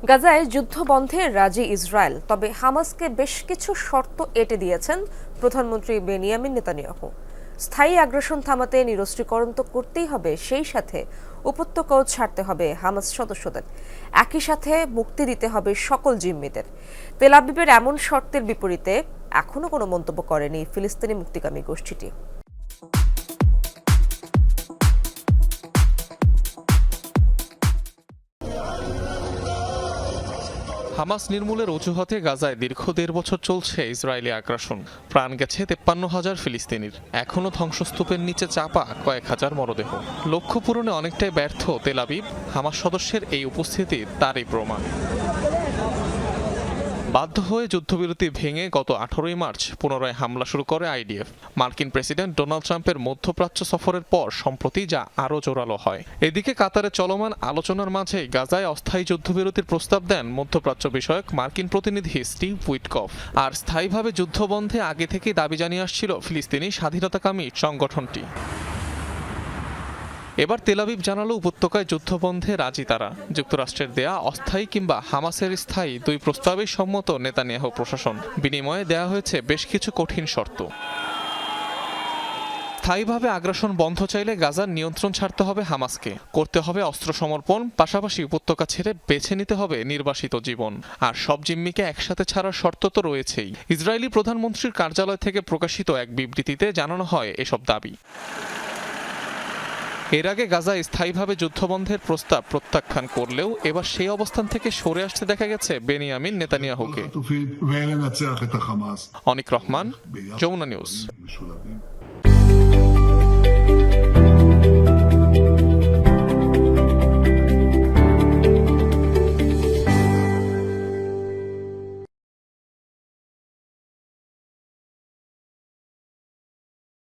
গাজায় যুদ্ধ বন্ধে রাজি ইসরায়েল, তবে হামাসকে বেশ কিছু শর্ত এঁটে দিয়েছেন প্রধানমন্ত্রী বেনিয়ামিন নেতানিয়াহু। স্থায়ী আগ্রাসন থামাতে নিরস্ত্রীকরণ তো করতেই হবে, সেই সাথে উপত্যকাও ছাড়তে হবে হামাস সদস্যদের। একই সাথে মুক্তি দিতে হবে সকল জিম্মিদের। তেল আবিবের এমন শর্তের বিপরীতে এখনো কোনো মন্তব্য করেনি ফিলিস্তিনি মুক্তিকামী গোষ্ঠীটি। হামাস নির্মূলের অজুহাতে গাজায় দীর্ঘ ১.৫ বছর চলছে ইসরায়েলি আগ্রাসন। প্রাণ গেছে ৫৩,০০০ ফিলিস্তিনির, এখনও ধ্বংসস্তূপের নিচে চাপা কয়েক হাজার মরদেহ। লক্ষ্য পূরণে অনেকটাই ব্যর্থ তেল আবিব। হামাস সদস্যের এই উপস্থিতি তারই প্রমাণ। বাধ্য হয়ে যুদ্ধবিরতি ভেঙে গত ১৮ই মার্চ পুনরায় হামলা শুরু করে আইডিএফ। মার্কিন প্রেসিডেন্ট ডোনাল্ড ট্রাম্পের মধ্যপ্রাচ্য সফরের পর সম্প্রতি যা আরও জোরালো হয়। এদিকে কাতারে চলমান আলোচনার মাঝেই গাজায় অস্থায়ী যুদ্ধবিরতির প্রস্তাব দেন মধ্যপ্রাচ্য বিষয়ক মার্কিন প্রতিনিধি স্টিভ উইটকফ। আর স্থায়ীভাবে যুদ্ধবন্ধে আগে থেকেই দাবি জানিয়ে আসছিল ফিলিস্তিনি স্বাধীনতাকামী সংগঠনটি। এবার তেল আবিব জানালো উপত্যকায় যুদ্ধবন্ধে রাজি তারা। যুক্তরাষ্ট্রের দেয়া অস্থায়ী কিংবা হামাসের স্থায়ী দুই প্রস্তাবেই সম্মত নেতানিয়াহু প্রশাসন। বিনিময়ে দেয়া হয়েছে বেশ কিছু কঠিন শর্ত। স্থায়ীভাবে আগ্রাসন বন্ধ চাইলে গাজার নিয়ন্ত্রণ ছাড়তে হবে হামাসকে, করতে হবে অস্ত্র সমর্পণ, পাশাপাশি উপত্যকা ছেড়ে বেছে নিতে হবে নির্বাসিত জীবন। আর সব জিম্মিকে একসাথে ছাড়ার শর্ত তো রয়েছেই। ইসরায়েলি প্রধানমন্ত্রীর কার্যালয় থেকে প্রকাশিত এক বিবৃতিতে জানানো হয় এসব দাবি। এর আগে গাজায় স্থায়ীভাবে যুদ্ধবন্ধের প্রস্তাব প্রত্যাখ্যান করলেও এবার সেই অবস্থান থেকে সরে আসতে দেখা গেছে বেনিয়ামিন নেতানিয়াহুকে। অনিক রহমান, যমুনা নিউজ।